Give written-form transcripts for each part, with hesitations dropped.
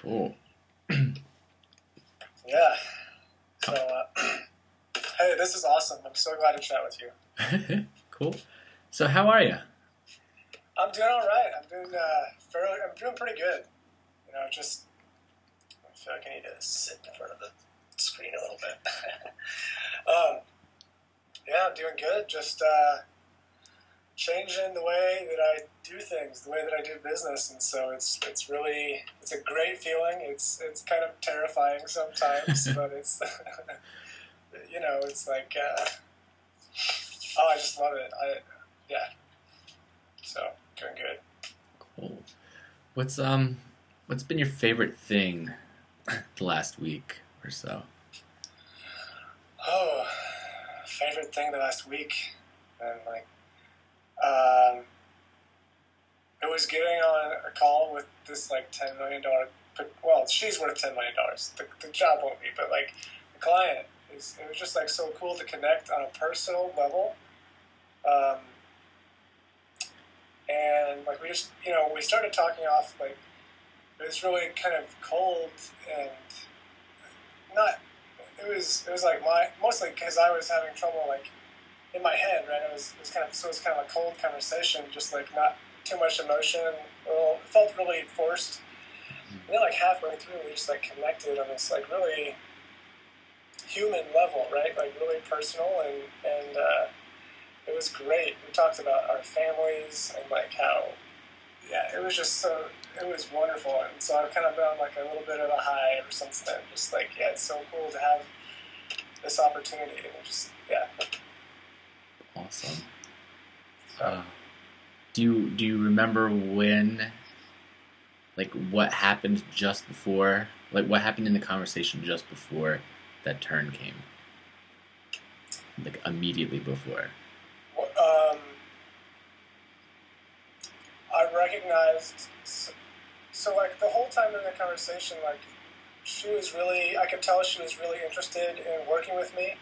Cool. Yeah. So, hey, this is awesome. I'm so glad to chat with you. Cool. So how are you? I'm doing all right. I'm doing pretty good. Just I feel like I need to sit in front of the screen a little bit. Yeah, I'm doing good. Just changing the way that I do things, the way that I do business, and so it's a great feeling. It's kind of terrifying sometimes, but it's it's like I just love it. Yeah. So doing good. Cool. What's been your favorite thing the last week or so? Oh, favorite thing the last week, and it was getting on a call with this $10 million. Well, she's worth $10 million. The job won't be, but the client is. It was just so cool to connect on a personal level. And we just we started talking off it was really kind of cold and not. It was mostly because I was having trouble in my head, right? It was kind of a cold conversation, just not too much emotion. Well, it felt really forced. And then halfway through, we just connected on this really human level, right? Really personal, and it was great. We talked about our families and how, yeah, it was just it was wonderful. And so I've kind of been on a little bit of a high ever since then. Just yeah, it's so cool to have this opportunity, and just, yeah. Awesome. Do you remember when, what happened just before, what happened in the conversation just before that turn came? Immediately before. I recognized, so the whole time in the conversation, she was really, I could tell she was really interested in working with me.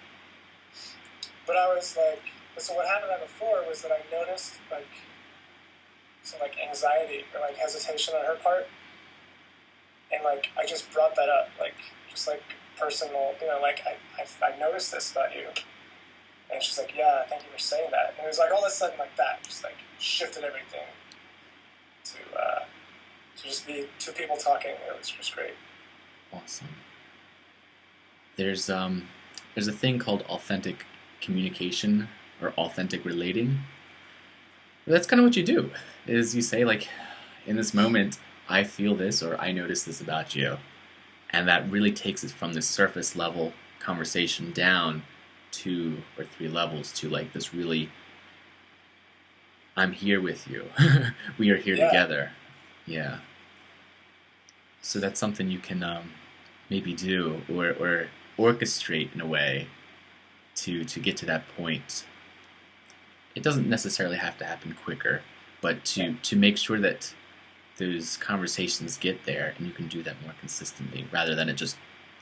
But I was so what happened right before was that I noticed some anxiety or hesitation on her part, and I just brought that up, just personal, I noticed this about you, and she's like, yeah, thank you for saying that, and it was all of a sudden that just shifted everything to just be two people talking. It was just great. Awesome. There's a thing called authentic communication or authentic relating. That's kind of what you do, is you say in this moment I feel this or I notice this about you, and that really takes it from this surface level conversation down 2 or 3 levels to this really, I'm here with you. We are here together. Yeah. So that's something you can maybe do or orchestrate in a way to get to that point. It doesn't necessarily have to happen quicker, but to make sure that those conversations get there, and you can do that more consistently rather than it just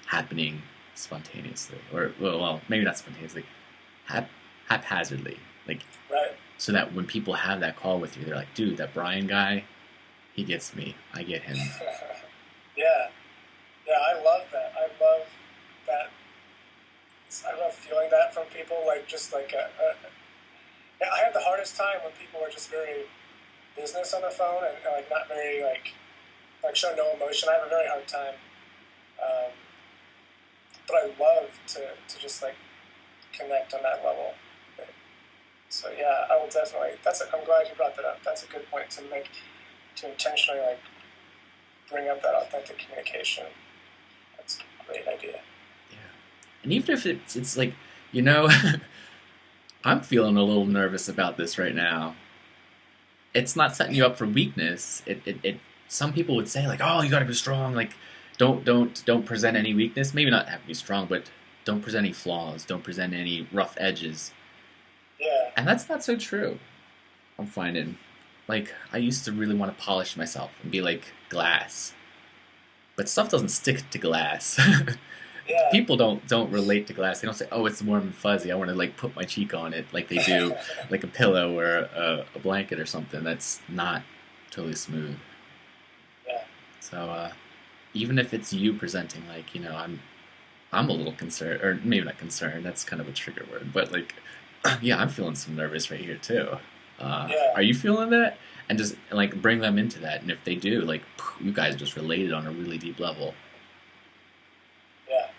happening spontaneously, or well, maybe not spontaneously, haphazardly, right. So that when people have that call with you, they're like, dude, that Brian guy, he gets me, I get him. Yeah, I love that. I love that. I love feeling that from people. I have the hardest time when people are just very business on the phone and not very show no emotion. I have a very hard time. But I love to just connect on that level. So yeah, I will definitely. I'm glad you brought that up. That's a good point to make, to intentionally bring up that authentic communication. That's a great idea. Yeah, and even if it's I'm feeling a little nervous about this right now. It's not setting you up for weakness. It some people would say oh, you got to be strong. Don't present any weakness. Maybe not have to be strong, but don't present any flaws. Don't present any rough edges. Yeah. And that's not so true. I'm finding. I used to really want to polish myself and be like glass. But stuff doesn't stick to glass. Yeah. People don't relate to glass. They don't say, oh, it's warm and fuzzy. I want to put my cheek on it like they do a pillow or a blanket or something. That's not totally smooth. Yeah. So even if it's you presenting, like, I'm a little concerned, or maybe not concerned. That's kind of a trigger word, but like, yeah, I'm feeling some nervous right here too. Yeah. Are you feeling that? And just like bring them into that, and if they do, like, you guys just related on a really deep level. Yeah.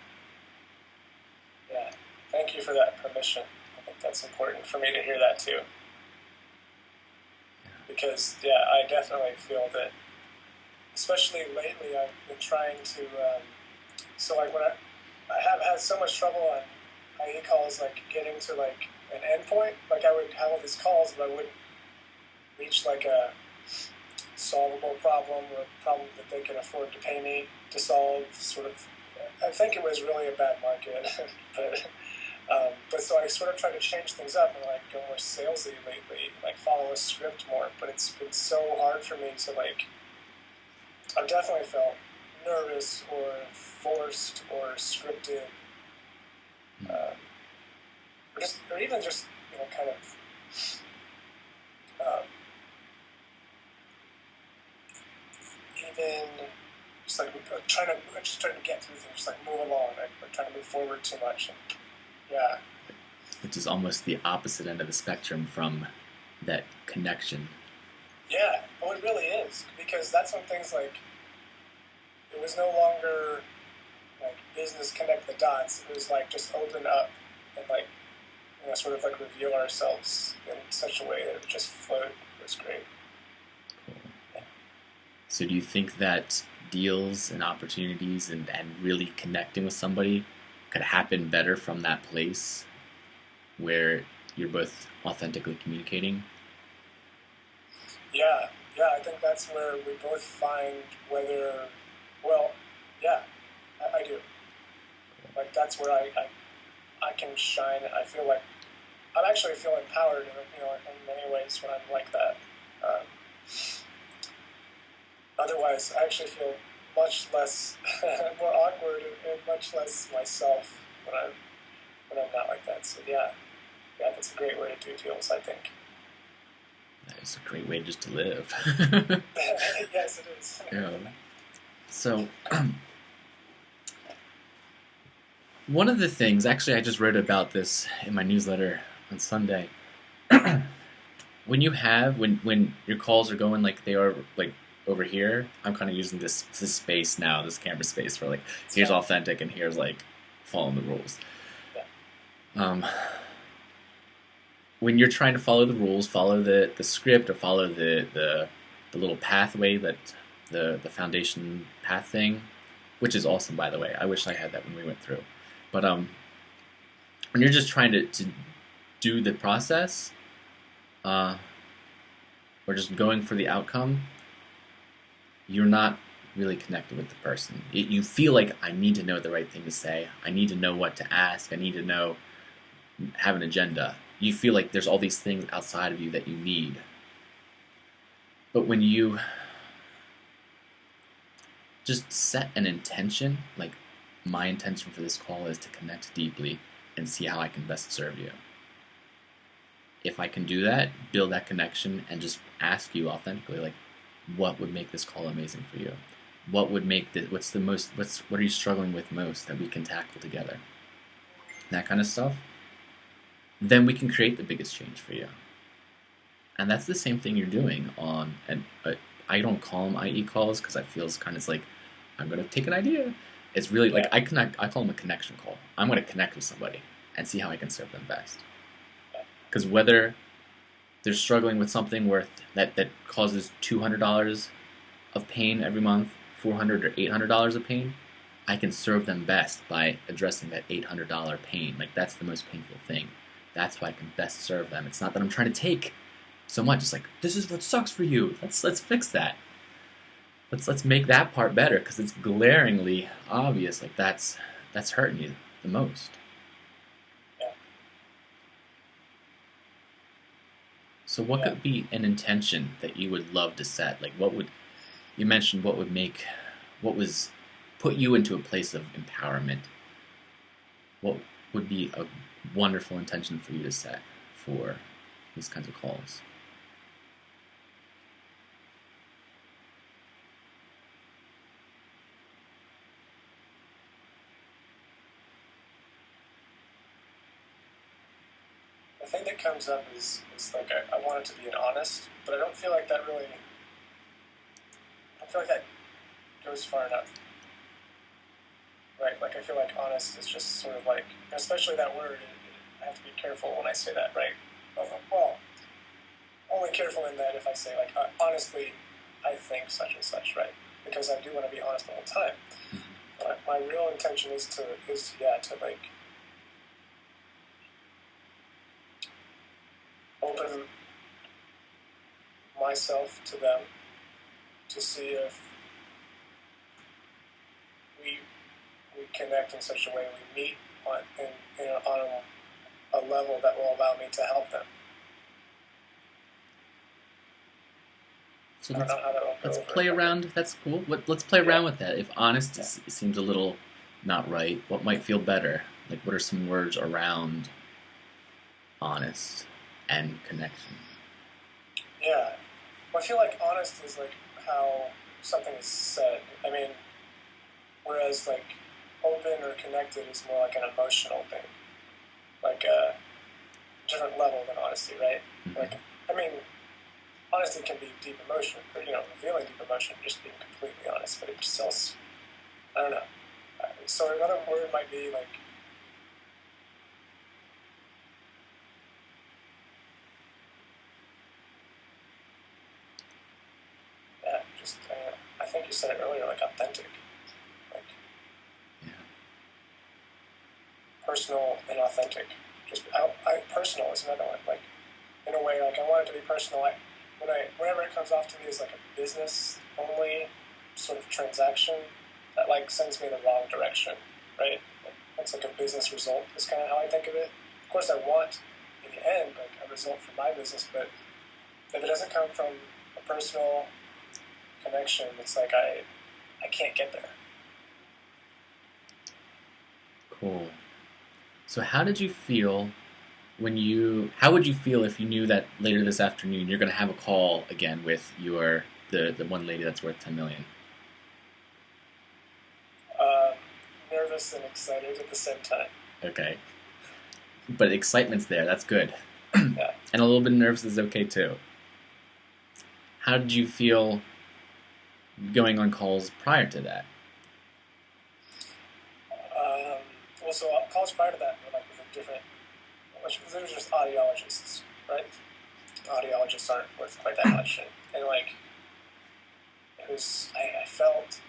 Yeah. Thank you for that permission. I think that's important for me to hear that too. Because, yeah, I definitely feel that, especially lately, I've been trying to, so like when I have had so much trouble on IE calls, like getting to like an endpoint, like I would have all these calls, but I wouldn't reach like a solvable problem or a problem that they can afford to pay me to solve. Sort of, I think it was really a bad market, but so I sort of tried to change things up and like go more salesy lately, like follow a script more. But it's been so hard for me to like. I've definitely felt nervous or forced or scripted, or even just kind of. Even just like trying to get through things, just like move along, like trying to move forward too much. And, yeah. Which is almost the opposite end of the spectrum from that connection. Yeah, well, it really is, because that's when things like, it was no longer like business connect the dots. It was like just open up and like, sort of like reveal ourselves in such a way that it just flowed. It was great. So do you think that deals and opportunities and really connecting with somebody could happen better from that place where you're both authentically communicating? Yeah, I think that's where we both find whether, yeah, I do. Like that's where I can shine. I feel like I actually feel empowered in many ways when I'm like that. Otherwise, I actually feel much less, more awkward and much less myself when I'm not like that. So yeah, that's a great way to do deals, I think. That is a great way just to live. Yes, it is. Yeah. So, one of the things, actually, I just wrote about this in my newsletter on Sunday. When your calls are going like they are like over here, I'm kind of using this space now, this camera space for like, here's authentic and here's like following the rules. Yeah. When you're trying to follow the rules, follow the script, or follow the little pathway, that the foundation path thing, which is awesome, by the way. I wish I had that when we went through. But when you're just trying to do the process, or just going for the outcome, you're not really connected with the person. You feel like, I need to know the right thing to say. I need to know what to ask. I need to have an agenda. You feel like there's all these things outside of you that you need. But when you just set an intention, like, my intention for this call is to connect deeply and see how I can best serve you. If I can do that, build that connection, and just ask you authentically, like, what would make this call amazing for you? What would make what are you struggling with most that we can tackle together? That kind of stuff. Then we can create the biggest change for you. And that's the same thing you're doing on, and I don't call them IE calls because I feel it's kind of like, I'm going to take an idea. It's really like, I call them a connection call. I'm going to connect with somebody and see how I can serve them best. Because whether they're struggling with something that causes $200 of pain every month, $400 or $800 of pain, I can serve them best by addressing that $800 pain. Like, that's the most painful thing. That's how I can best serve them. It's not that I'm trying to take so much. It's like, this is what sucks for you. Let's fix that. Let's make that part better, because it's glaringly obvious. Like, that's hurting you the most. So what could be an intention that you would love to set? Like, you mentioned what was put you into a place of empowerment. What would be a wonderful intention for you to set for these kinds of calls? thing that comes up is like I want it to be an honest, but I don't feel like that really. I don't feel like that goes far enough. Right, like I feel like honest is just sort of like, especially that word, I have to be careful when I say that, right? Well, only careful in that if I say like, honestly, I think such and such, right? Because I do want to be honest the whole time. But my real intention is to like open myself to them to see if we connect in such a way, we meet on a level that will allow me to help them. So let's play around. That's cool. Let's play around with that. If honest seems a little not right, what might feel better? Like, what are some words around honest and connection? Yeah. Well, I feel like honest is like how something is said. I mean, whereas like open or connected is more like an emotional thing, like a different level than honesty, right? Mm-hmm. Like, I mean, honesty can be deep emotion, or revealing deep emotion, just being completely honest. But it just sells. I don't know. So another word might be like. Yeah, just I think you said it earlier, like authentic. Personal and authentic. Just personal is another one. Like, in a way, like I want it to be personal. Whenever it comes off to me as like a business only sort of transaction, that like sends me in the wrong direction, right? That's like a business result. Is kind of how I think of it. Of course, I want in the end like a result for my business, but if it doesn't come from a personal connection, it's like I can't get there. Cool. So how did you feel how would you feel if you knew that later this afternoon you're going to have a call again with the one lady that's worth $10 million? Nervous and excited at the same time. Okay. But excitement's there, that's good. Yeah. And a little bit nervous is okay too. How did you feel going on calls prior to that? Well, so calls prior to that were like with a different. There was just audiologists, right? Audiologists aren't worth quite that much, and like it was. I felt.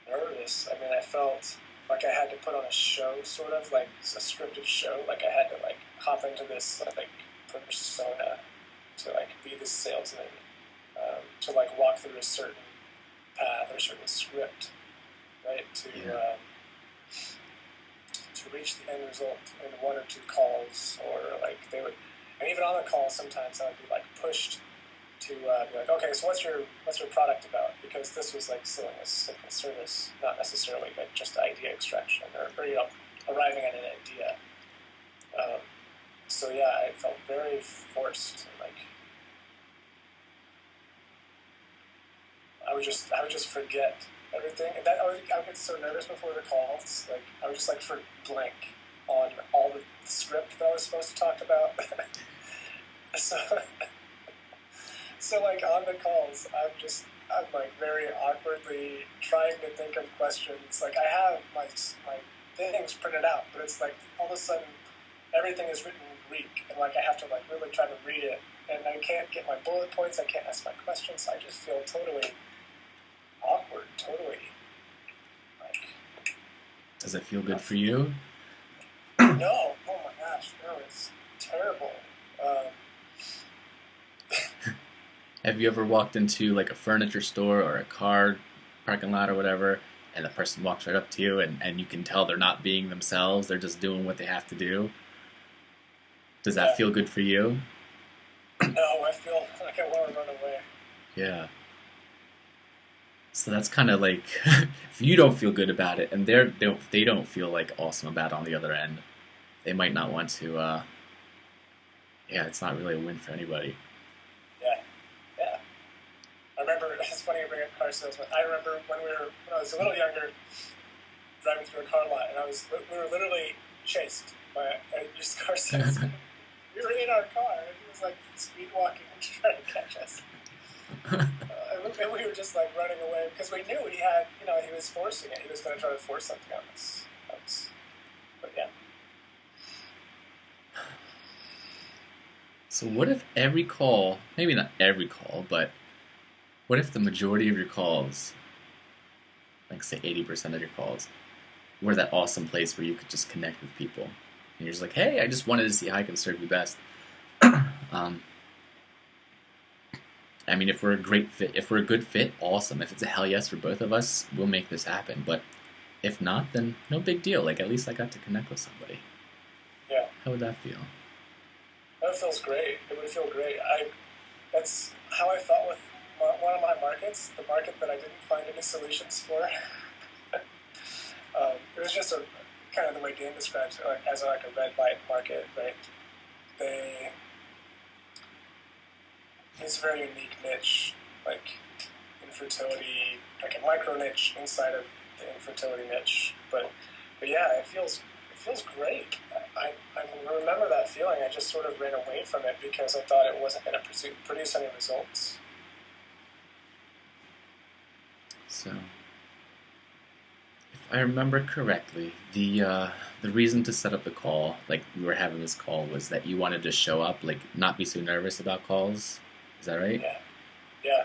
Nervous. I mean, I felt like I had to put on a show, sort of like a scripted show. Like I had to like hop into this like persona to like be the salesman, to like walk through a certain path or a certain script, right? To reach the end result in one or two calls, or like they would, and even on the call sometimes I would be like pushed to be like, okay, so what's your product about? Because this was like selling a simple service, not necessarily like just idea extraction or arriving at an idea. So yeah, I felt very forced. Like I would just forget everything, and that I would get so nervous before the calls. Like I would just like blank on all the script that I was supposed to talk about. So like on the calls, I'm like very awkwardly trying to think of questions. Like I have my things printed out, but it's like all of a sudden everything is written in Greek, and like I have to like really try to read it, and I can't get my bullet points. I can't ask my questions. I just feel totally awkward. Totally. Like. Does it feel good for you? No. Oh my gosh. No, it's terrible. Have you ever walked into like a furniture store or a car parking lot or whatever, and the person walks right up to you and you can tell they're not being themselves, they're just doing what they have to do? Does that feel good for you? No, I feel like I want to run away. Yeah. So that's kind of like, if you don't feel good about it and they don't feel like awesome about it on the other end, they might not want to, it's not really a win for anybody. Yeah. I remember, it's funny you bring up car salesman. I remember when I was a little younger, driving through a car lot, and we were literally chased by a used car salesman. We were in our car, and he was like speed walking and trying to catch us. And we were just like running away because we knew he had, he was forcing it. He was going to try to force something on us. But yeah. So what if every call, maybe not every call, but what if the majority of your calls, like say 80% of your calls, were that awesome place where you could just connect with people? And you're just like, hey, I just wanted to see how I can serve you best. I mean, if we're a good fit, awesome. If it's a hell yes for both of us, we'll make this happen. But if not, then no big deal. Like, at least I got to connect with somebody. Yeah. How would that feel? That feels great. It would feel great. That's how I felt with one of my markets, the market that I didn't find any solutions for. It was just kind of the way Dan describes it, as a red light market, right? It's a very unique niche, like infertility, like a micro niche inside of the infertility niche. But yeah, it feels great. I remember that feeling. I just sort of ran away from it because I thought it wasn't going to produce any results. So, if I remember correctly, the reason to set up the call, like we were having this call, was that you wanted to show up, like not be so nervous about calls. Is that right? Yeah. Yeah.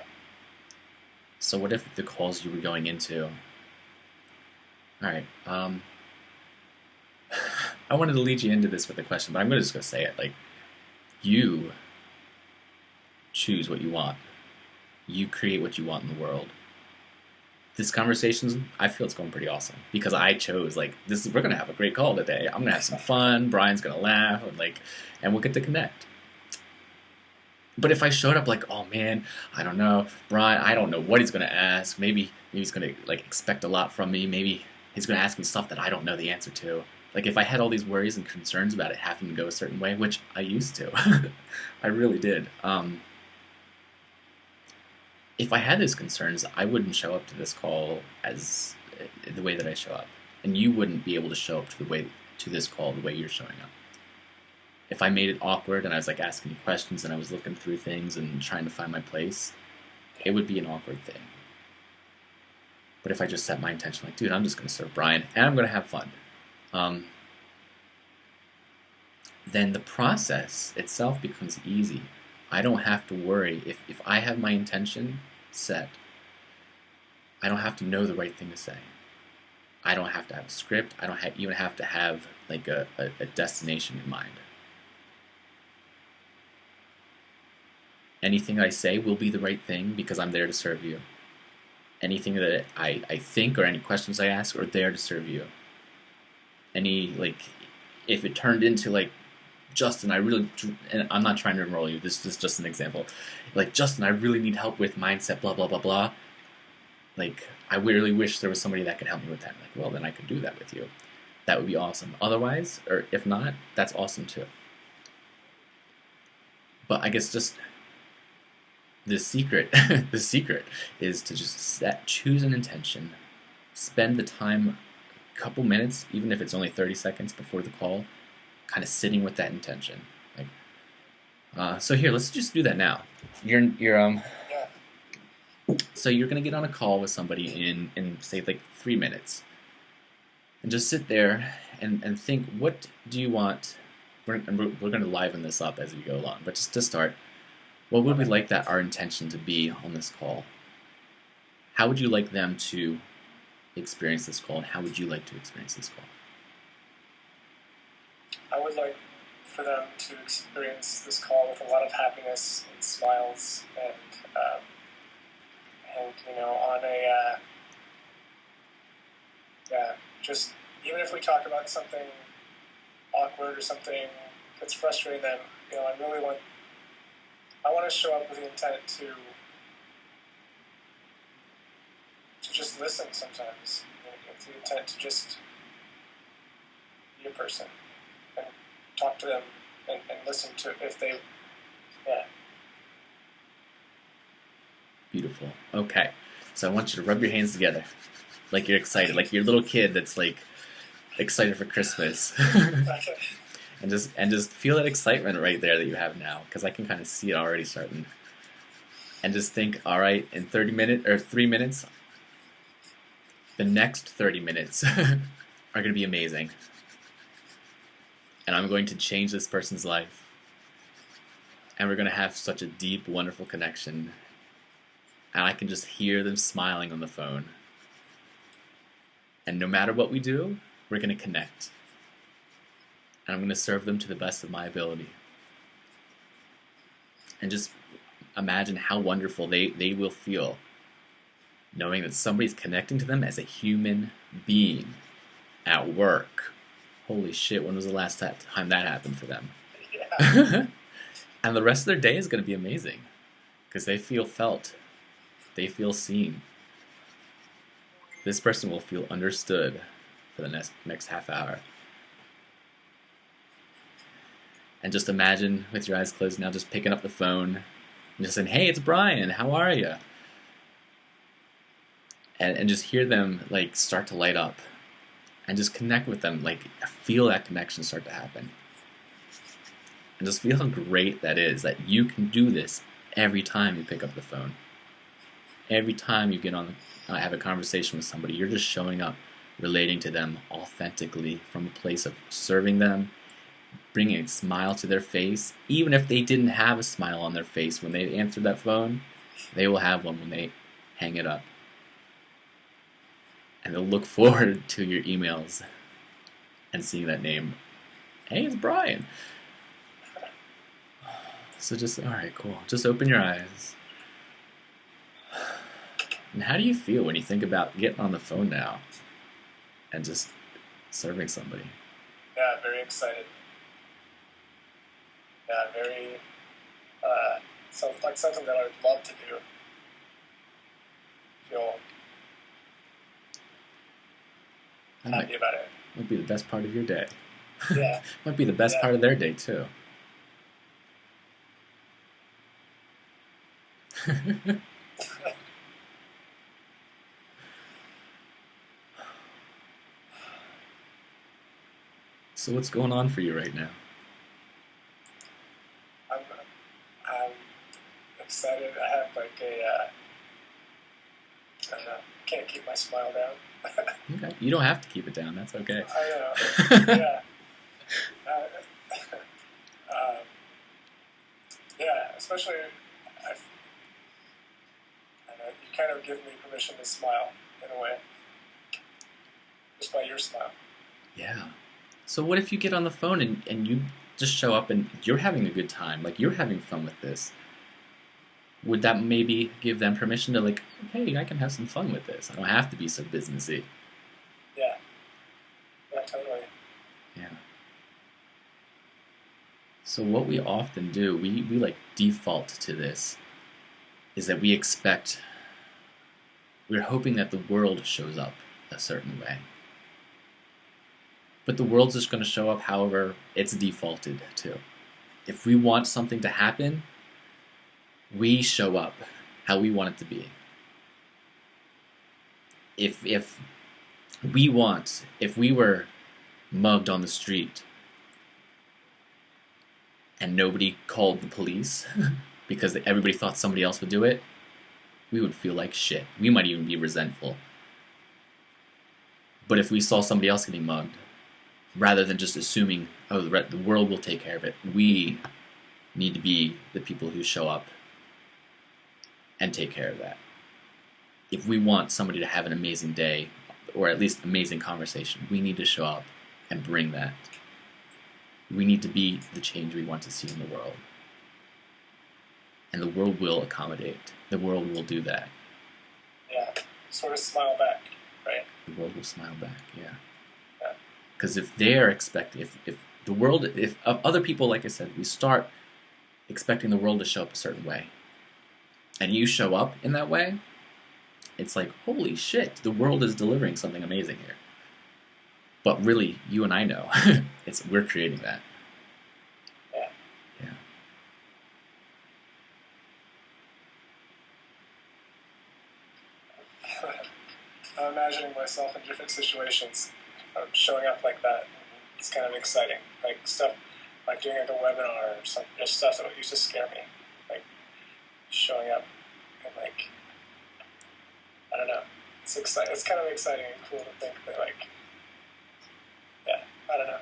So what if the calls you were going into... All right. I wanted to lead you into this with a question, but I'm just going to say it. Like, you choose what you want. You create what you want in the world. This conversation, I feel it's going pretty awesome because I chose, like, we're going to have a great call today. I'm going to have some fun. Brian's going to laugh, and we'll get to connect. But if I showed up like, oh man, I don't know, Brian, I don't know what he's going to ask. Maybe he's going to like expect a lot from me. Maybe he's going to ask me stuff that I don't know the answer to. Like if I had all these worries and concerns about it having to go a certain way, which I used to, I really did. If I had those concerns, I wouldn't show up to this call as the way that I show up, and you wouldn't be able to show up to this call the way you're showing up. If I made it awkward and I was like asking you questions and I was looking through things and trying to find my place, it would be an awkward thing. But if I just set my intention like, dude, I'm just going to serve Brian and I'm going to have fun, then the process itself becomes easy. I don't have to worry. If I have my intention set, I don't have to know the right thing to say. I don't have to have a script. I don't even have to have like a destination in mind. Anything I say will be the right thing because I'm there to serve you. Anything that I think or any questions I ask are there to serve you. If it turned into like, Justin, and I'm not trying to enroll you, this is just an example. Like, Justin, I really need help with mindset, blah, blah, blah, blah. Like, I really wish there was somebody that could help me with that. Like, well, then I could do that with you. That would be awesome. Otherwise, or if not, that's awesome too. But I guess just the secret is to just choose an intention, spend the time, a couple minutes, even if it's only 30 seconds before the call, kind of sitting with that intention. So here, let's just do that now. So you're gonna get on a call with somebody in say like 3 minutes, and just sit there and think, what do you want? We're gonna liven this up as we go along, but just to start, what would we like our intention to be on this call? How would you like them to experience this call, and how would you like to experience this call? I would like for them to experience this call with a lot of happiness and smiles, and on just even if we talk about something awkward or something that's frustrating them, I want to show up with the intent to just listen sometimes, with the intent to just be a person and talk to them and listen to if they, Beautiful. Okay. So I want you to rub your hands together, like you're excited, like your little kid that's like excited for Christmas. Okay. and just feel that excitement right there that you have now, because I can kind of see it already starting. And just think, all right, in 30 minutes or 3 minutes, the next 30 minutes are going to be amazing. And I'm going to change this person's life. And we're going to have such a deep, wonderful connection. And I can just hear them smiling on the phone. And no matter what we do, we're going to connect. And I'm going to serve them to the best of my ability. And just imagine how wonderful they will feel knowing that somebody's connecting to them as a human being at work. Holy shit, when was the last time that happened for them? Yeah. And the rest of their day is going to be amazing because they feel felt. They feel seen. This person will feel understood for the next half hour. And just imagine with your eyes closed now just picking up the phone and just saying, hey, it's Brian, how are you? And just hear them like start to light up and just connect with them, like feel that connection start to happen. And just feel how great that is, that you can do this every time you pick up the phone. Every time you get on, have a conversation with somebody, you're just showing up, relating to them authentically from a place of serving them, bringing a smile to their face. Even if they didn't have a smile on their face when they answered that phone, they will have one when they hang it up. And they'll look forward to your emails and seeing that name. Hey, it's Brian. So just, alright, cool. Just open your eyes. And how do you feel when you think about getting on the phone now and just serving somebody? Yeah, very excited. Yeah, very, like something that I would love to do. Feel happy about it. Might be the best part of your day. Yeah. Might be the best part of their day, too. So what's going on for you right now? I'm excited. I have like I don't know, can't keep my smile down. Okay, you don't have to keep it down. That's okay. I know. Yeah. Yeah, especially I don't know, you kind of give me permission to smile in a way, just by your smile. Yeah. So what if you get on the phone and you just show up and you're having a good time, like you're having fun with this? Would that maybe give them permission to like, hey, I can have some fun with this. I don't have to be so businessy. Yeah. Yeah, totally. Yeah. So what we often do, we like default to this, is that we're hoping that the world shows up a certain way. But the world's just going to show up however it's defaulted to. If we want something to happen, we show up how we want it to be. If we were mugged on the street and nobody called the police because everybody thought somebody else would do it, we would feel like shit. We might even be resentful. But if we saw somebody else getting mugged, rather than just assuming, oh, the world will take care of it, we need to be the people who show up and take care of that. If we want somebody to have an amazing day, or at least amazing conversation, we need to show up and bring that. We need to be the change we want to see in the world. And the world will accommodate. The world will do that. Yeah, sort of smile back, right? The world will smile back, yeah. Because if they're expecting, if other people, like I said, we start expecting the world to show up a certain way, and you show up in that way, it's like, holy shit, the world is delivering something amazing here. But really, you and I know, we're creating that. Yeah. Yeah. I'm imagining myself in different situations, showing up like that. It's kind of exciting, like stuff like doing like a webinar or some just stuff that used to scare me, like showing up and like I don't know. It's exciting. It's kind of exciting and cool to think that like I don't know.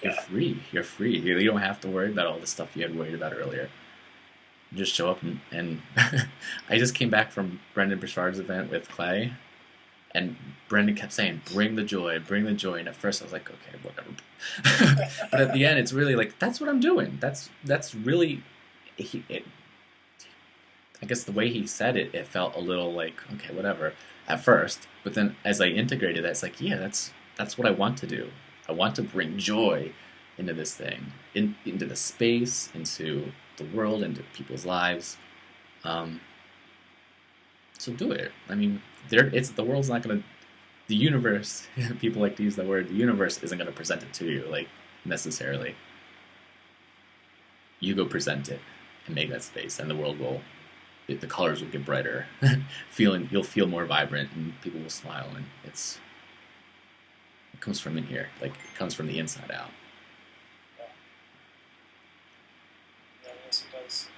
You're free. You're free. You don't have to worry about all the stuff you had worried about earlier. You just show up and I just came back from Brendan Burchard's event with Clay, and Brendan kept saying, "Bring the joy, bring the joy." And at first I was like, "Okay, whatever." But at the end, it's really like that's what I'm doing. That's really. I guess the way he said it, it felt a little like okay, whatever at first. But then as I integrated that, it's like yeah, that's what I want to do. I want to bring joy into this thing, into the space, into the world, into people's lives. So do it. I mean, the world's not going to, the universe, people like to use the word, the universe isn't going to present it to you, like, necessarily. You go present it and make that space, and the world will, the colors will get brighter. You'll feel more vibrant, and people will smile, and it comes from in here, like, it comes from the inside out. Yeah, yes it does.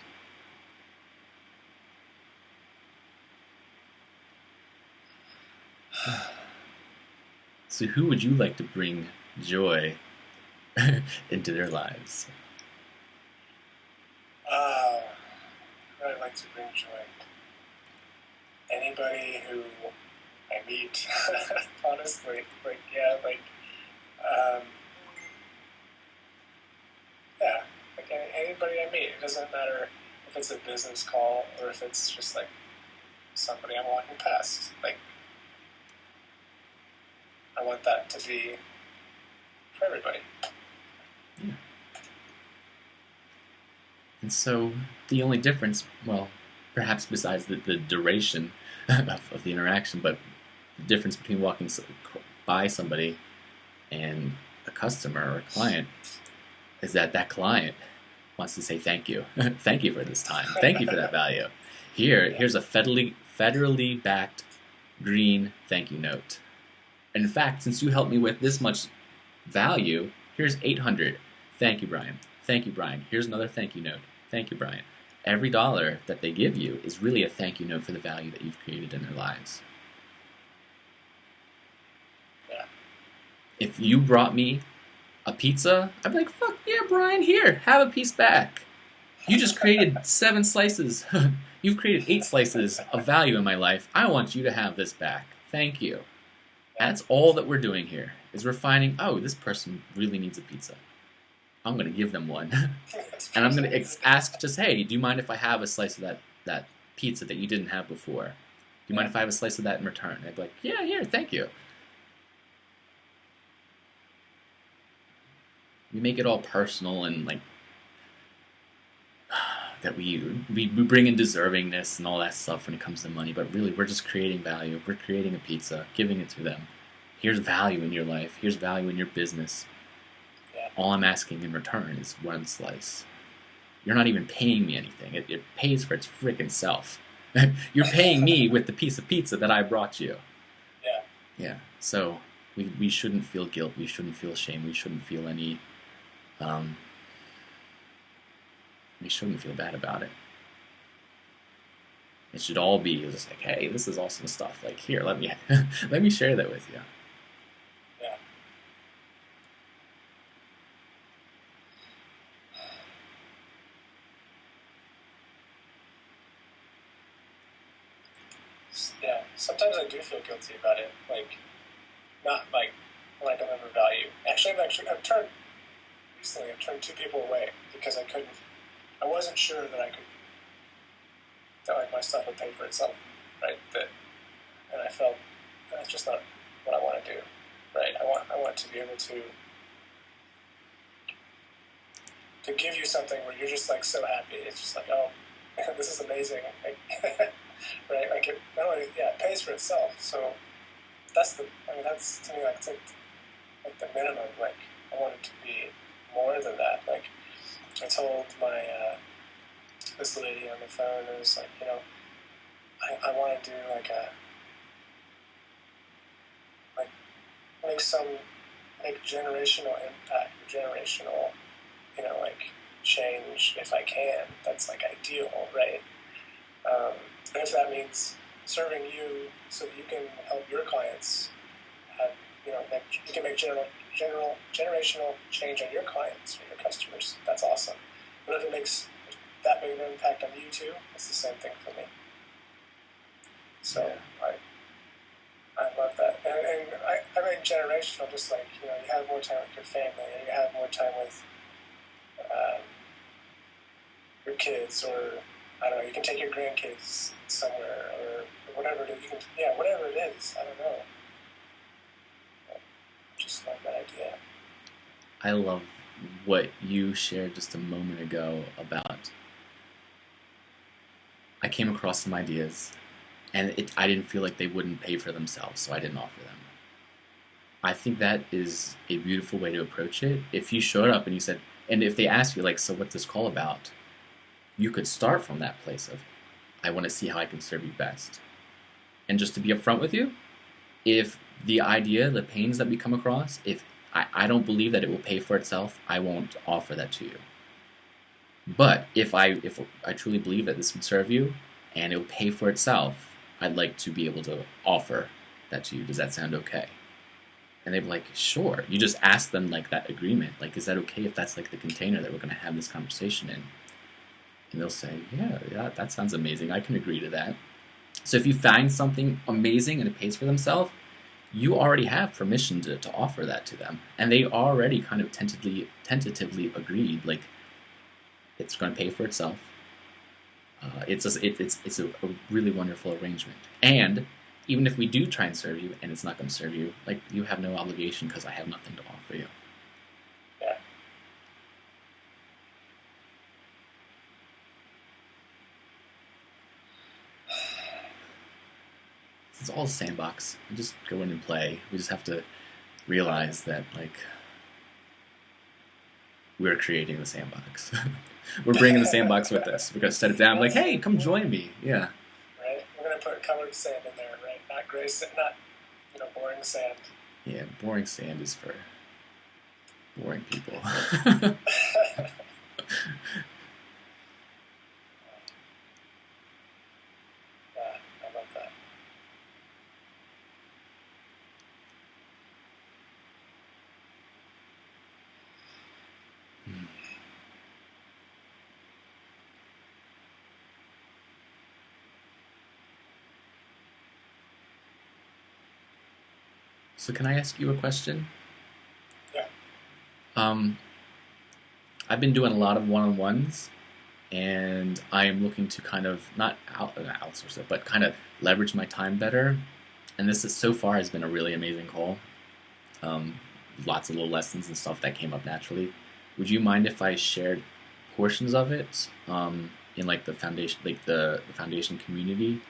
So who would you like to bring joy into their lives? I'd like to bring joy. Anybody who I meet, honestly, like anybody I meet. It doesn't matter if it's a business call or if it's just like somebody I'm walking past. Like, I want that to be for everybody. Yeah. And so the only difference, well, perhaps besides the duration of the interaction, but the difference between walking by somebody and a customer or a client is that client wants to say thank you. Thank you for this time. Thank you for that value. Here's a federally backed green thank you note. And in fact, since you helped me with this much value, here's 800. Thank you, Brian. Thank you, Brian. Here's another thank you note. Thank you, Brian. Every dollar that they give you is really a thank you note for the value that you've created in their lives. Yeah. If you brought me a pizza, I'd be like, fuck yeah, Brian, here, have a piece back. You just created 7 slices. You've created 8 slices of value in my life. I want you to have this back. Thank you. That's all that we're doing here, is we're finding, oh, this person really needs a pizza. I'm going to give them one. And I'm going to ask just, hey, do you mind if I have a slice of that pizza that you didn't have before? Do you mind if I have a slice of that in return? I'd be like, yeah, here, thank you. We make it all personal and like that we bring in deservingness and all that stuff when it comes to money, but really we're just creating value. We're creating a pizza, giving it to them. Here's value in your life. Here's value in your business. All I'm asking in return is one slice. You're not even paying me anything. It pays for its freaking self. You're paying me with the piece of pizza that I brought you. Yeah. Yeah. So we shouldn't feel guilt. We shouldn't feel shame. We shouldn't feel any. We shouldn't feel bad about it. It should all be just like, hey, this is awesome stuff. Like, here, let me share that with you. Yeah. Yeah. Sometimes I do feel guilty about it. Like, not like when I don't have a value. Actually, I've turned 2 people away because I wasn't sure that like my stuff would pay for itself, right? And I felt that's just not what I want to do, right? I want to be able to give you something where you're just like so happy. It's just like, oh, this is amazing, right? Like it not only it pays for itself. So that's to me like it's like the minimum. Like I want it to be more than that. Like I told my this lady on the phone, it was like, I want to do like make make generational impact, generational, like change if I can. That's like ideal, right? And if that means serving you so that you can help your clients have, you can make generational change on your clients or your customers, that's awesome. But if it makes that big of an impact on you too, it's the same thing for me. So yeah. I love that. And I mean generational, just like, you have more time with your family, or you have more time with your kids, or I don't know, you can take your grandkids somewhere, or whatever it is. Whatever it is. I don't know. I just love that idea. I love what you shared just a moment ago about, I came across some ideas, and I didn't feel like they wouldn't pay for themselves, so I didn't offer them. I think that is a beautiful way to approach it. If you showed up and you said, and if they ask you, like, so what's this call about? You could start from that place of, I want to see how I can serve you best. And just to be upfront with you, if the idea, the pains that we come across, if I don't believe that it will pay for itself, I won't offer that to you. But if I truly believe that this would serve you and it will pay for itself, I'd like to be able to offer that to you. Does that sound okay? And they'd be like, sure. You just ask them like that agreement. Like, is that okay if that's like the container that we're going to have this conversation in? And they'll say, yeah, that sounds amazing. I can agree to that. So if you find something amazing and it pays for themselves, you already have permission to offer that to them. And they already kind of tentatively agreed, like, it's going to pay for itself. It's a really wonderful arrangement. And even if we do try and serve you and it's not going to serve you, like, you have no obligation because I have nothing to offer you. Yeah. It's all sandbox. We just go in and play. We just have to realize that, like, we're creating the sandbox. We're bringing the sandbox with us. We're going to set it down like, hey, come join me. Yeah. Right? We're going to put colored sand in there, right? Not gray sand, not, boring sand. Yeah, boring sand is for boring people. Yeah, I love that. So can I ask you a question? Yeah. I've been doing a lot of one-on-ones, and I am looking to kind of not outsource it, but kind of leverage my time better. And this is so far has been a really amazing call. Lots of little lessons and stuff that came up naturally. Would you mind if I shared portions of it in like the foundation, like the foundation community?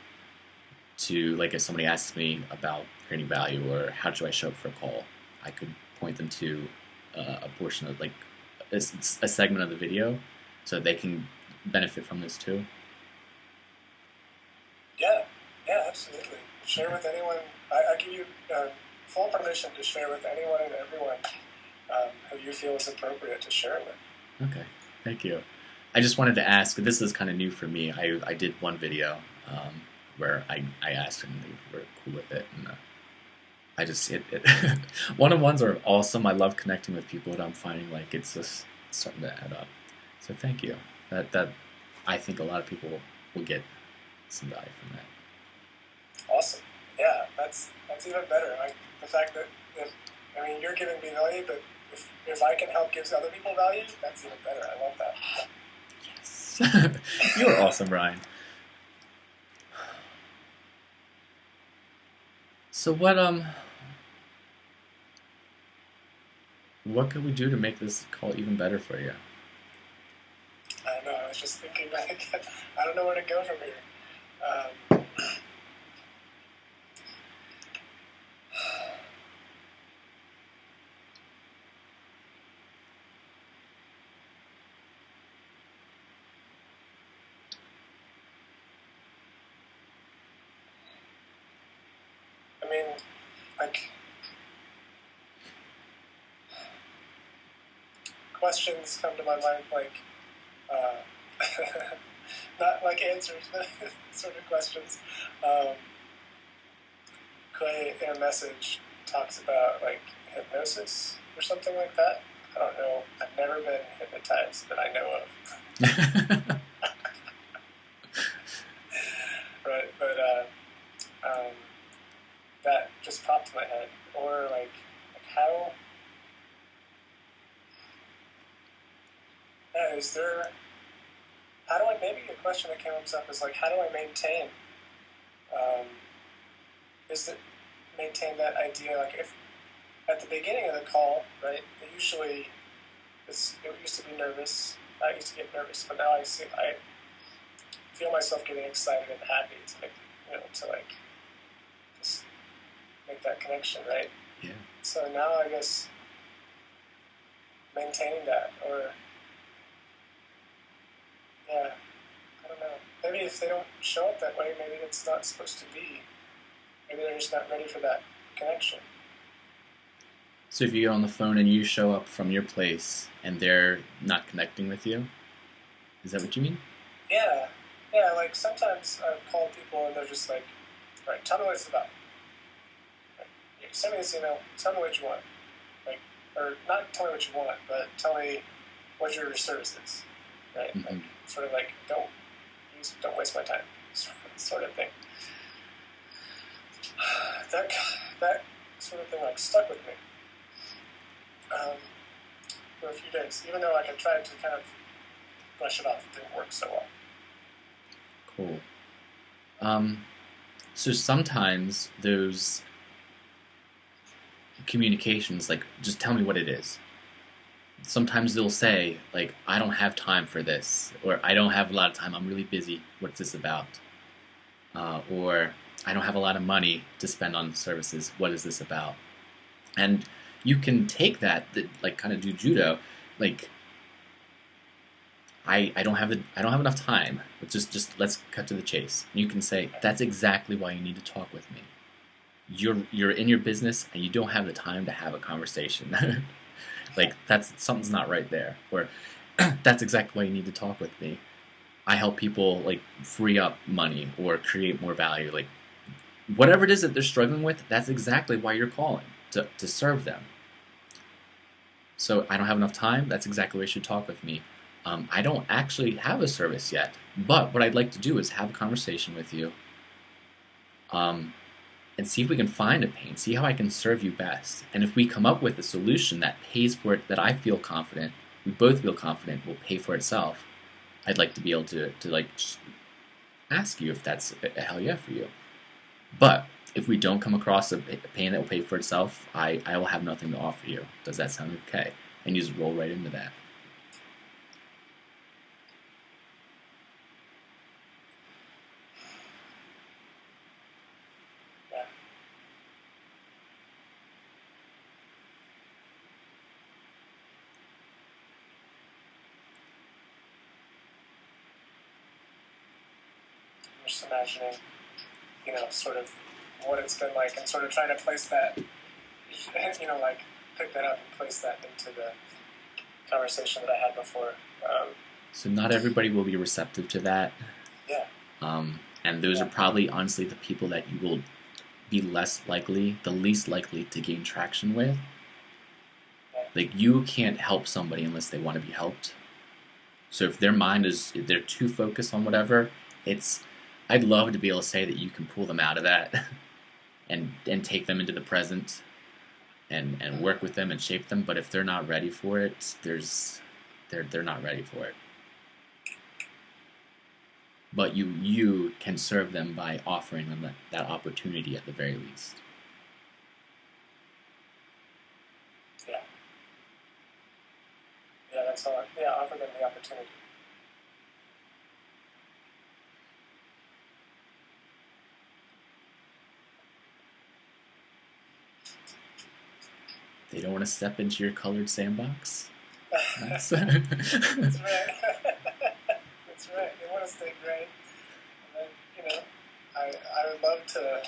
To, like, if somebody asks me about creating value or how do I show up for a call, I could point them to a portion of, like, a segment of the video so they can benefit from this too. Yeah, absolutely. Share with anyone. I give you full permission to share with anyone and everyone who you feel is appropriate to share it with. Okay, thank you. I just wanted to ask, this is kind of new for me. I did one video where I asked and they were cool with it, and I just one-on-ones are awesome. I love connecting with people, and I'm finding like it's just starting to add up. So thank you. That I think a lot of people will get some value from that. Awesome. Yeah, that's even better. The fact that you're giving me value, but if I can help give other people value, that's even better. I love that. Yes. You're awesome, Ryan. So what can we do to make this call even better for you? I don't know. I was just thinking back. I don't know where to go from here. I mean, like, questions come to my mind, like, not like answers, but sort of questions. Clay, in a message, talks about, like, hypnosis or something like that. I don't know. I've never been hypnotized that I know of. Right, but that just popped in my head. Or, like how... Yeah, is there... How do I... Maybe a question that came up is, like, how do I maintain... maintain that idea, like, if at the beginning of the call, right, it used to be nervous. I used to get nervous, but now I feel myself getting excited and happy to like just make that connection, right? Yeah. So now I guess maintaining that, or yeah, I don't know. Maybe if they don't show up that way, maybe it's not supposed to be. Maybe they're just not ready for that connection. So if you get on the phone and you show up from your place and they're not connecting with you, is that what you mean? Yeah, like sometimes I've called people and they're just like, right, tell me what it's about. Like, send me this email, tell me what you want. Like, or not tell me what you want, but tell me what your service is. Right? Mm-hmm. Like, sort of like, don't waste my time, sort of thing. That sort of thing, like, stuck with me for a few days, even though, like, I tried to kind of brush it off. It didn't work so well. Cool. So sometimes those communications, like, just tell me what it is. Sometimes they'll say, like, I don't have time for this, or I don't have a lot of time, I'm really busy, what's this about? Or I don't have a lot of money to spend on services, what is this about? And you can take that, like, kind of do judo, like, I don't have enough time, but just let's cut to the chase. And you can say, that's exactly why you need to talk with me. You're in your business and you don't have the time to have a conversation. Like, something's not right there. Or that's exactly why you need to talk with me. I help people, like, free up money or create more value. Like, whatever it is that they're struggling with, that's exactly why you're calling, to serve them. So I don't have enough time, that's exactly why you should talk with me. I don't actually have a service yet, but what I'd like to do is have a conversation with you and see if we can find a pain, see how I can serve you best. And if we come up with a solution that pays for it, that I feel confident, we both feel confident will pay for itself, I'd like to be able to like, ask you if that's a hell yeah for you. But if we don't come across a pain that will pay for itself, I will have nothing to offer you. Does that sound okay? And you just roll right into that. Just imagining, sort of what it's been like, and sort of trying to place that, like, pick that up and place that into the conversation that I had before. So not everybody will be receptive to that. Yeah. And those are probably, honestly, the people that you will be the least likely to gain traction with. Yeah. Like, you can't help somebody unless they want to be helped. So if their mind if they're too focused on whatever, I'd love to be able to say that you can pull them out of that and take them into the present and work with them and shape them. But if they're not ready for it, they're not ready for it. But you can serve them by offering them that opportunity at the very least. Yeah. Yeah, that's all. Yeah, offer them the opportunity. They don't want to step into your colored sandbox. That's right. That's right. They want to stay gray. And then, I would love to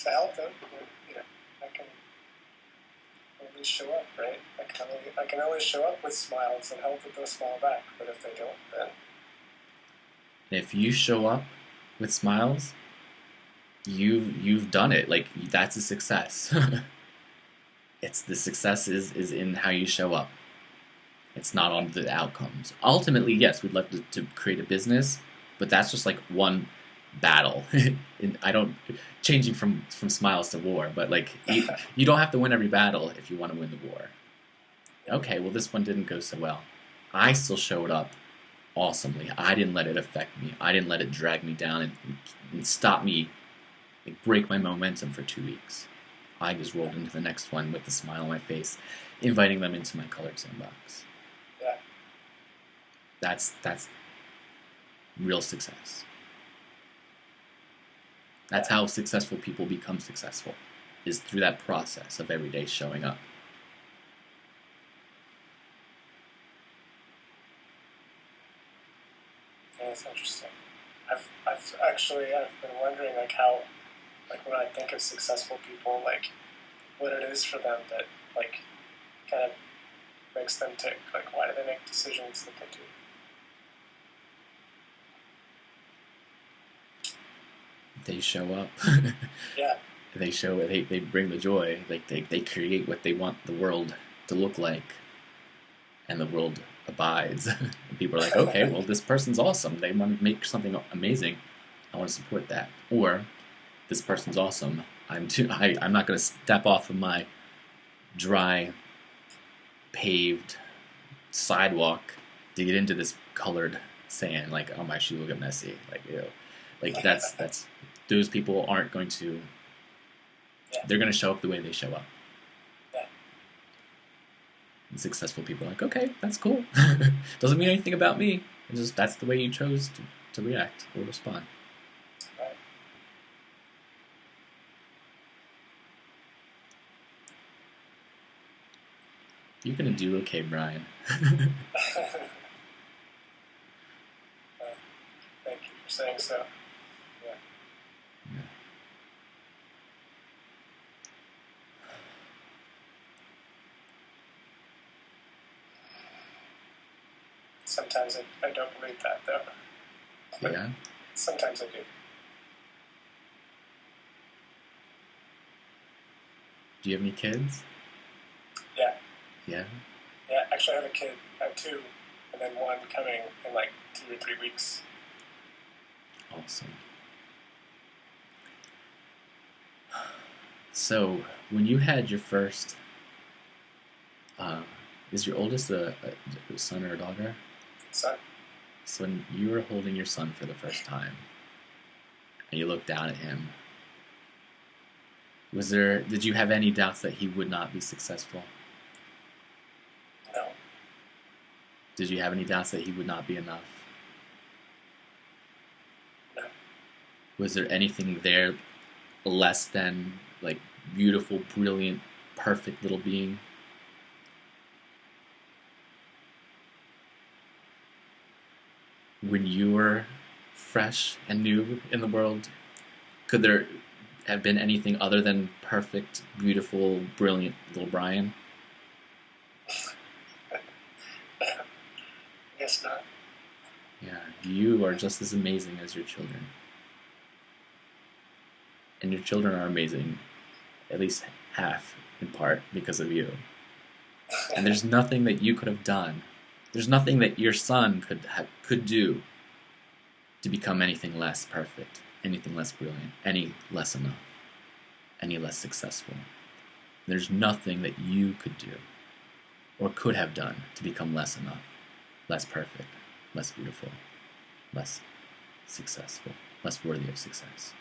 help them with always show up, right? I can always show up with smiles and hope that they'll smile back. But if they don't, then if you show up with smiles, you've done it. Like, that's a success. It's the success is in how you show up. It's not on the outcomes. Ultimately, yes, we'd love to create a business, but that's just like one battle. And I don't changing from smiles to war, but like you don't have to win every battle if you want to win the war. Okay, well, this one didn't go so well. I still showed up awesomely. I didn't let it affect me. I didn't let it drag me down and stop me, like, break my momentum for 2 weeks. I just rolled into the next one with a smile on my face, inviting them into my colored sandbox. Yeah. That's real success. That's how successful people become successful, is through that process of every day showing up. Yeah, that's interesting. I've been wondering, like, how, like, when I think of successful people, like, what it is for them that, like, kind of makes them tick. Like, why do they make decisions that they do? They show up. Yeah. They bring the joy. Like, they create what they want the world to look like, and the world abides. And people are like, okay, well, this person's awesome. They want to make something amazing. I want to support that. Or, this person's awesome. I'm not going to step off of my dry, paved sidewalk to get into this colored sand. Like, oh, my shoes will get messy. Like, ew. Like, that's those people aren't going to. Yeah. They're going to show up the way they show up. Yeah. And successful people are like, okay, that's cool. Doesn't mean anything about me. It's just that's the way you chose to react or respond. Right. You're gonna do okay, Brian. Thank you for saying so. Yeah. Yeah. Sometimes I don't believe that, though. But Yeah. sometimes I do. Do you have any kids? Yeah. Yeah. Yeah, actually I have a kid. I have two, and then one coming in like 2 or 3 weeks. Awesome. So, when you had your first, is your oldest a son or a daughter? Son. So when you were holding your son for the first time, and you looked down at him, did you have any doubts that he would not be successful? No. Did you have any doubts that he would not be enough? No. Was there anything there less than, like, beautiful, brilliant, perfect little being? When you were fresh and new in the world, could there have been anything other than perfect, beautiful, brilliant little Brian? I guess not. Yeah, you are just as amazing as your children. And your children are amazing, at least half, in part, because of you. And there's nothing that you could have done. There's nothing that your son could do to become anything less perfect, anything less brilliant, any less enough, any less successful. There's nothing that you could do or could have done to become less enough, less perfect, less beautiful, less successful, less worthy of success.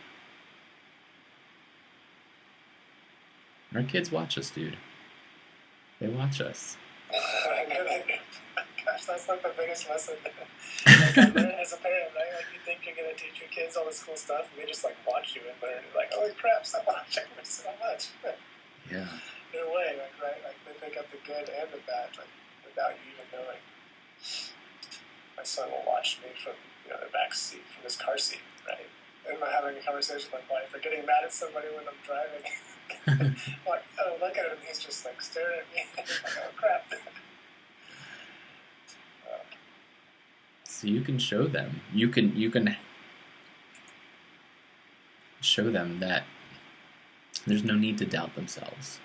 Our kids watch us, dude. They watch us. I know that. Gosh, that's like the biggest lesson. Like, I learned as a parent, right? Like, you think you're gonna teach your kids all this cool stuff, and they just like watch you and learn. Like, holy crap, so much! I learned so much. Yeah. In a way, like, right? Like, they pick up the good and the bad, like, without you even knowing. My son will watch me from, the back seat, from his car seat, right? And I'm having a conversation with my wife, or getting mad at somebody when I'm driving. Like, oh, look at him, he's just like staring at me. Like, oh crap. So you can show them. You can show them that there's no need to doubt themselves.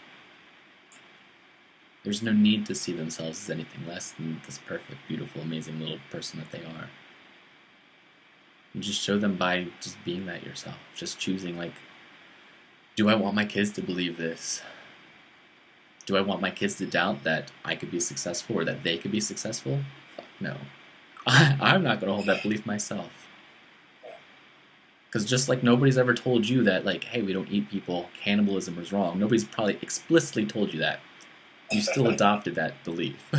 There's no need to see themselves as anything less than this perfect, beautiful, amazing little person that they are. You just show them by just being that yourself. Just choosing, like, do I want my kids to believe this? Do I want my kids to doubt that I could be successful or that they could be successful? Fuck no. I'm not going to hold that belief myself. Because just like nobody's ever told you that, like, hey, we don't eat people, cannibalism is wrong. Nobody's probably explicitly told you that. You still adopted that belief.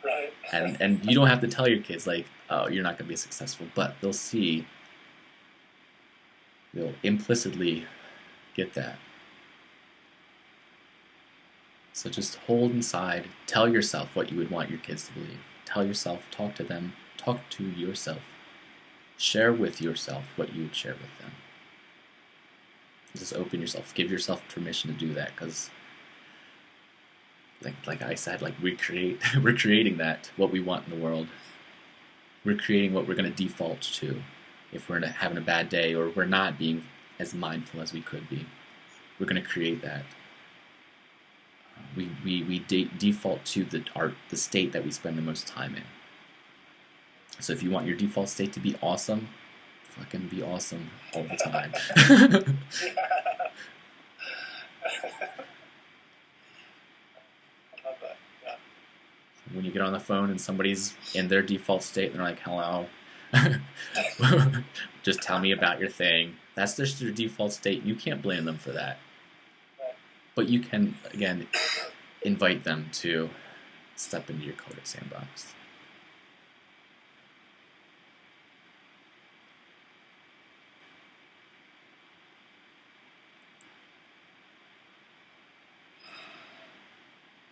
Right. And you don't have to tell your kids, like, oh, you're not going to be successful. But they'll implicitly get that. So just hold inside, tell yourself what you would want your kids to believe. Tell yourself, talk to them, talk to yourself. Share with yourself what you would share with them. Just open yourself, give yourself permission to do that, because like I said, like we're creating that, what we want in the world. We're creating what we're going to default to if we're having a bad day or we're not being as mindful as we could be. We're going to create that. We default to the state that we spend the most time in. So if you want your default state to be awesome, fucking be awesome all the time. When you get on the phone and somebody's in their default state and they're like, hello, just tell me about your thing. That's just their default state. You can't blame them for that. But you can, again, invite them to step into your coded sandbox.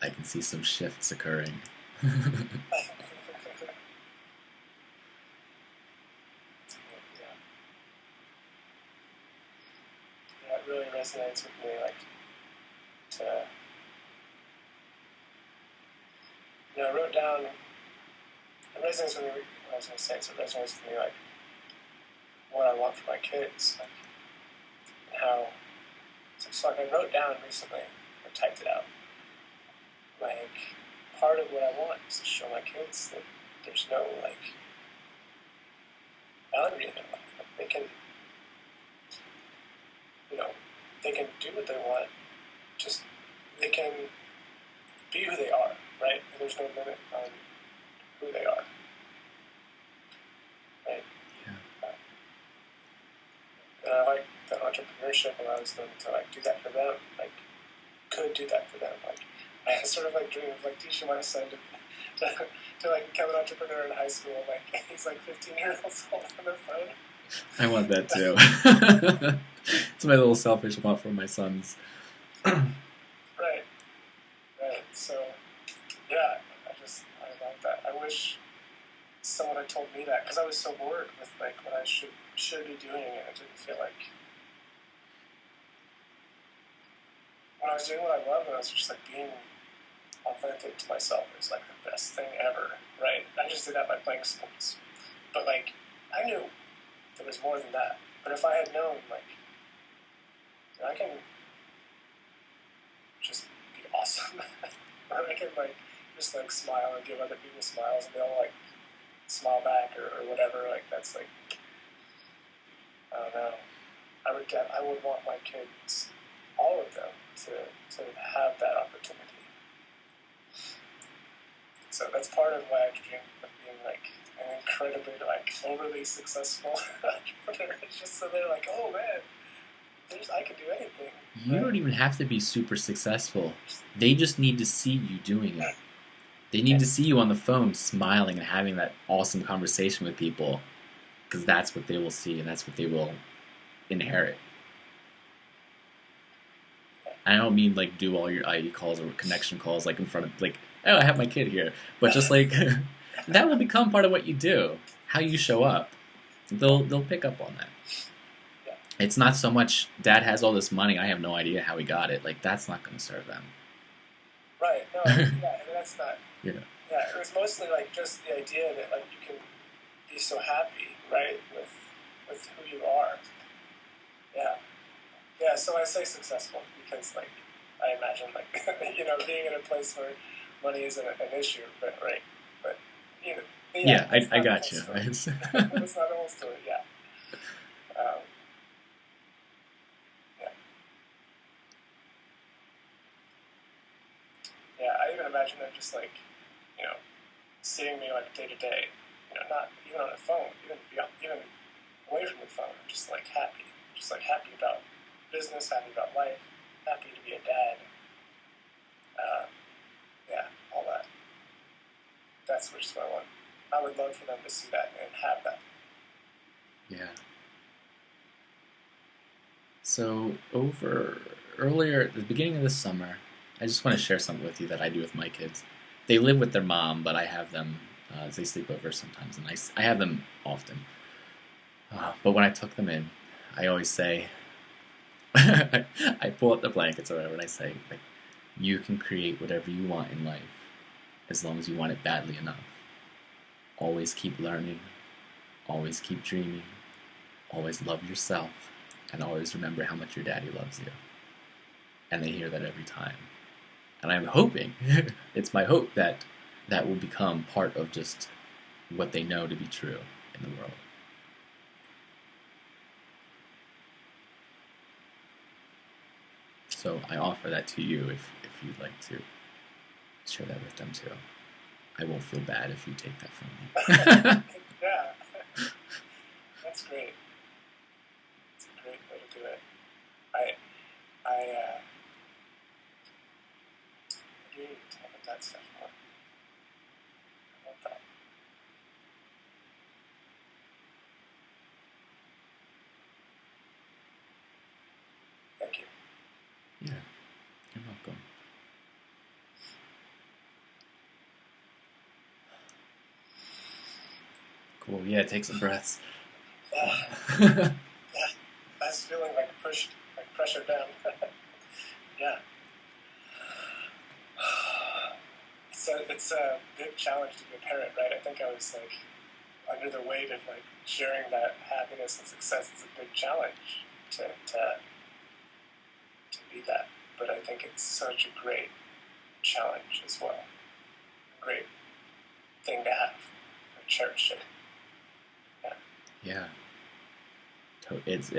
I can see some shifts occurring. Yeah, it really resonates with me, like, I wrote down, it resonates with me, I was going to say, so it resonates with me, like, what I want for my kids, like, and how, so like I wrote down recently, or typed it out, like, part of what I want is to show my kids that there's no, like, boundary in their life. Like, they can, they can do what they want, just, they can be who they are, right? There's no limit on who they are, right? Yeah. And I like the entrepreneurship allows them to, like, do that for them, like, could do that for them, like, I sort of, like, dream of, like, teaching my son to like, become an entrepreneur in high school, like, he's, like, 15 years old on their phone. I want that, too. It's my little selfish want for my sons. Right. So, yeah, I like that. I wish someone had told me that, because I was so bored with, like, what I should be doing, and I didn't feel like, when I was doing what I loved, and I was just, like, being authentic to myself, it was, like, the best thing ever, right? I just did that by playing sports. But, like, I knew there was more than that. But if I had known, like, I can just be awesome, or I can, like, just, like, smile and give other people smiles, and they'll, like, smile back, or whatever, like, that's, like, I don't know. I would want my kids, all of them, to have that opportunity. So that's part of why I dream of being, like, an incredibly, like, overly successful entrepreneur. It's just so they're like, oh man, I can do anything. You don't even have to be super successful. They just need to see you doing it. They need to see you on the phone smiling and having that awesome conversation with people, because that's what they will see and that's what they will inherit. I don't mean, like, do all your IE calls or connection calls, like, in front of, like, oh, I have my kid here. But just, like, that will become part of what you do. How you show up. They'll pick up on that. It's not so much Dad has all this money. I have no idea how he got it. Like that's not going to serve them. Right. No. Yeah. I mean, that's not. Yeah. Yeah. It was mostly like just the idea that like you can be so happy, right, with who you are. Yeah. Yeah. So I say successful because like I imagine like being in a place where money isn't an issue, but right. But yeah, I got you. That's not the whole story. Yeah. Yeah, I even imagine them just like, seeing me like day to day, not even on the phone, even away from the phone, just like happy about business, happy about life, happy to be a dad. Yeah, all that. That's just what I want. I would love for them to see that and have that. Yeah. So earlier at the beginning of this summer, I just want to share something with you that I do with my kids. They live with their mom, but I have them. They sleep over sometimes, and I have them often. But when I took them in, I always say, I pull out the blankets or whatever, and I say, like, you can create whatever you want in life, as long as you want it badly enough. Always keep learning, always keep dreaming, always love yourself, and always remember how much your daddy loves you. And they hear that every time. And I'm hoping, it's my hope that that will become part of just what they know to be true in the world. So I offer that to you if you'd like to share that with them too. I won't feel bad if you take that from me. Yeah. That's great. It's a great way to do it. I do need to talk about that stuff more. I love that. Thank you. Yeah, you're welcome. Cool. Yeah, take some breaths. Yeah. That's feeling like pressure down. Yeah. It's a big challenge to be a parent, right? I think I was like under the weight of like sharing that happiness and success. It's a big challenge to be that. But I think it's such a great challenge as well. A great thing to have. I cherish it. Yeah. It's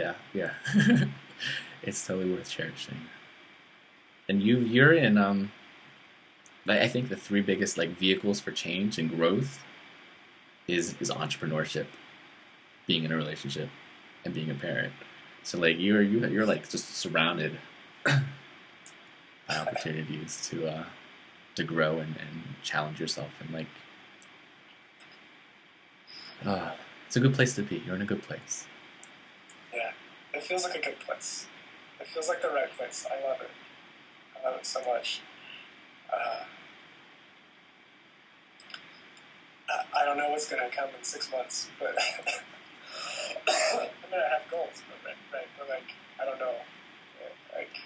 it's totally worth cherishing. And you're in I think the three biggest like vehicles for change and growth is entrepreneurship, being in a relationship, and being a parent. So like you're like just surrounded by opportunities to grow and challenge yourself and like it's a good place to be. You're in a good place. Yeah, it feels like a good place. It feels like the right place. I love it. I love it so much. I don't know what's going to come in 6 months, but I mean, I have goals, but right, but like, I don't know. Like,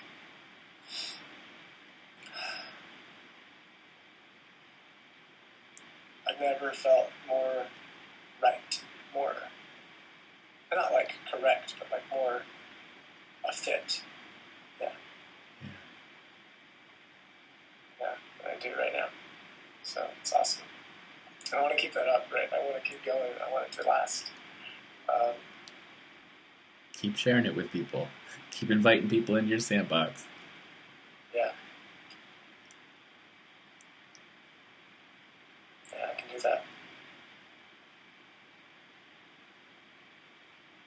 I've never felt more right, more, not like correct, but like more a fit. Yeah. Yeah, than I do right now. So it's awesome. I want to keep that up, right? I want to keep going. I want it to last. Keep sharing it with people. Keep inviting people into your sandbox. Yeah. Yeah, I can do that.